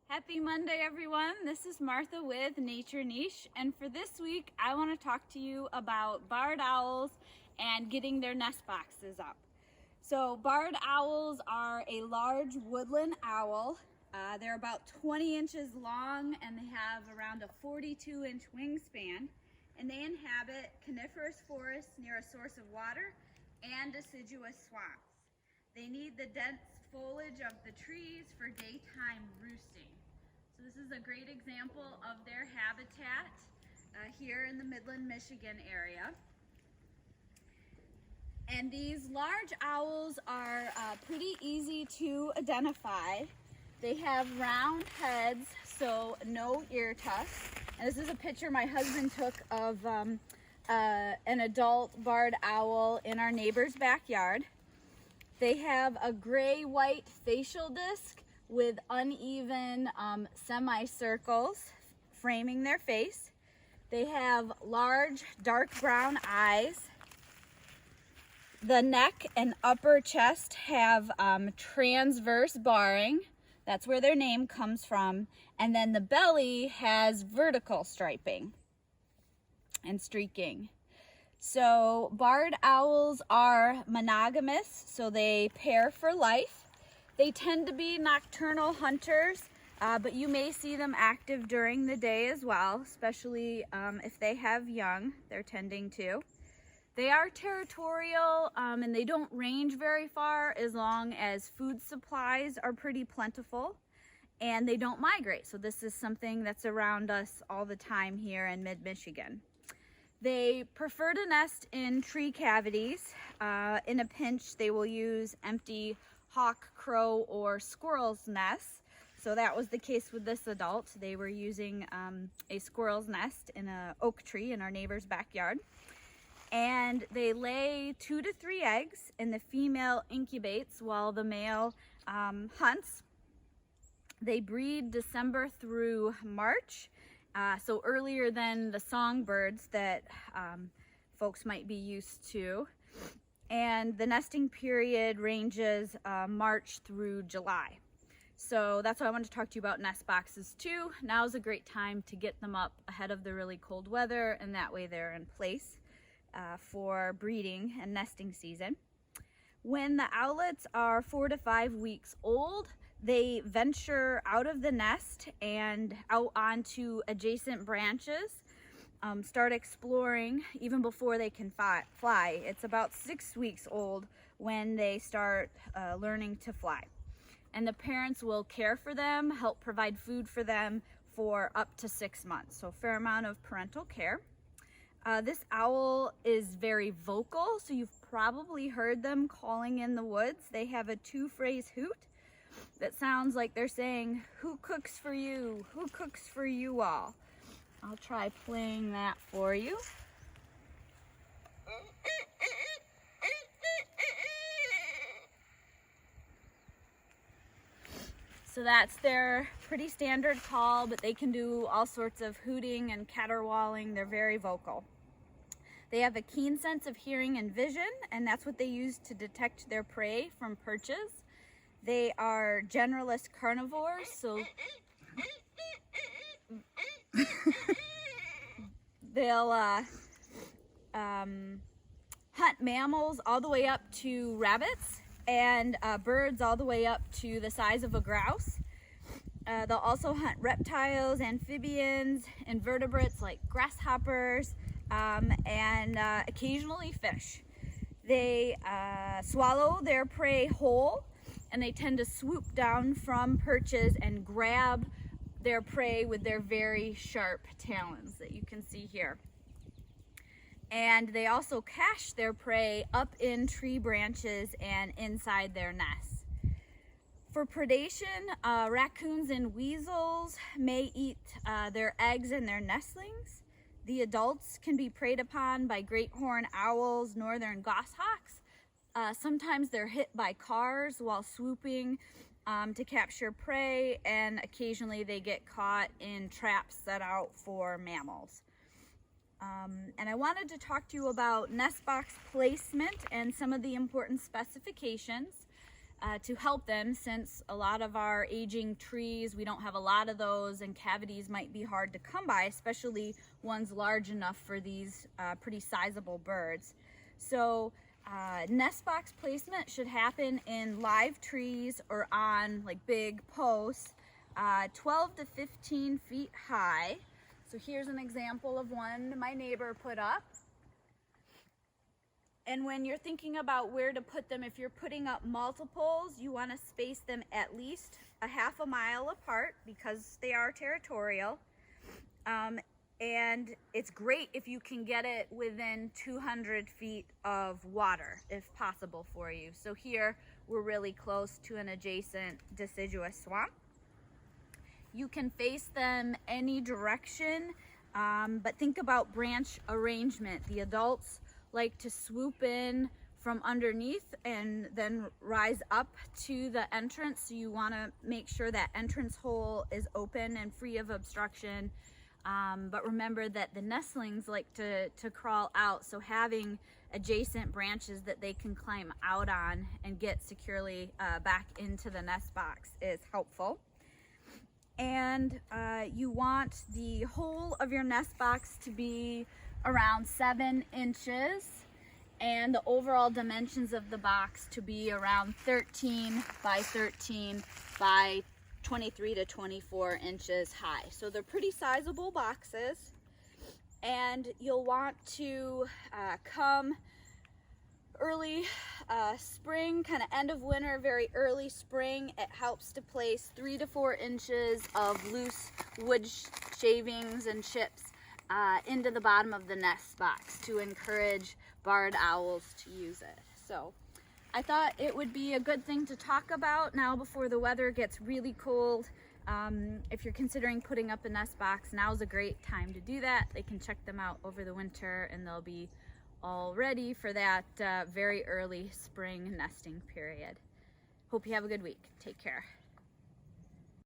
Happy Monday, everyone. This is Martha with Nature Niche, and for this week, I want to talk to you about barred owls and getting their nest boxes up. So barred owls are a large woodland owl. They're about 20 inches long and they have around a 42-inch wingspan, and they inhabit coniferous forests near a source of water and deciduous swamps. They need the dense foliage of the trees for daytime roosting. So this is a great example of their habitat here in the Midland, Michigan area. And these large owls are pretty easy to identify. They have round heads, so no ear tufts. And this is a picture my husband took of an adult barred owl in our neighbor's backyard. They have a gray-white facial disc with uneven semicircles framing their face. They have large dark brown eyes. The neck and upper chest have transverse barring. That's where their name comes from. And then the belly has vertical striping and streaking. So barred owls are monogamous, so they pair for life. They tend to be nocturnal hunters, but you may see them active during the day as well, especially if they have young, they're tending to. They are territorial and they don't range very far as long as food supplies are pretty plentiful, and they don't migrate. So this is something that's around us all the time here in mid-Michigan. They prefer to nest in tree cavities. In a pinch, they will use empty hawk, crow, or squirrel's nests. So that was the case with this adult. They were using a squirrel's nest in an oak tree in our neighbor's backyard. And they lay 2 to 3 eggs, and the female incubates while the male hunts. They breed December through March. So earlier than the songbirds that folks might be used to. And the nesting period ranges March through July. So that's why I wanted to talk to you about nest boxes too. Now is a great time to get them up ahead of the really cold weather, and that way they're in place for breeding and nesting season. When the owlets are 4 to 5 weeks old, they venture out of the nest and out onto adjacent branches, start exploring even before they can fly. It's about 6 weeks old when they start learning to fly. And the parents will care for them, help provide food for them for up to 6 months. So a fair amount of parental care. This owl is very vocal, so you've probably heard them calling in the woods. They have a 2-phrase hoot that sounds like they're saying, "Who cooks for you? Who cooks for you all?" I'll try playing that for you. So that's their pretty standard call, but they can do all sorts of hooting and caterwauling. They're very vocal. They have a keen sense of hearing and vision, and that's what they use to detect their prey from perches. They are generalist carnivores, so they'll hunt mammals all the way up to rabbits, and birds all the way up to the size of a grouse. They'll also hunt reptiles, amphibians, invertebrates like grasshoppers, and occasionally fish. They swallow their prey whole, and they tend to swoop down from perches and grab their prey with their very sharp talons that you can see here. And they also cache their prey up in tree branches and inside their nests. For predation, raccoons and weasels may eat their eggs and their nestlings. The adults can be preyed upon by great horned owls, northern goshawks. Sometimes they're hit by cars while swooping to capture prey, and occasionally they get caught in traps set out for mammals. And I wanted to talk to you about nest box placement and some of the important specifications. to help them, since a lot of our aging trees, we don't have a lot of those, and cavities might be hard to come by, especially ones large enough for these pretty sizable birds. So nest box placement should happen in live trees or on like big posts, 12 to 15 feet high. So here's an example of one my neighbor put up. And when you're thinking about where to put them, if you're putting up multiples, you want to space them at least a half a mile apart because they are territorial. And it's great if you can get it within 200 feet of water, if possible for you. So here we're really close to an adjacent deciduous swamp. You can face them any direction, but think about branch arrangement. The adults like to swoop in from underneath and then rise up to the entrance. So you want to make sure that entrance hole is open and free of obstruction. But remember that the nestlings like to crawl out, so having adjacent branches that they can climb out on and get securely back into the nest box is helpful. And you want the whole of your nest box to be around 7 inches, and the overall dimensions of the box to be around 13 by 13 by 23 to 24 inches high. So they're pretty sizable boxes, and you'll want to come early spring, kind of end of winter, very early spring. It helps to place 3 to 4 inches of loose wood shavings and chips into the bottom of the nest box to encourage barred owls to use it. So I thought it would be a good thing to talk about now before the weather gets really cold. If you're considering putting up a nest box, now's a great time to do that. They can check them out over the winter and they'll be all ready for that very early spring nesting period. Hope you have a good week. Take care.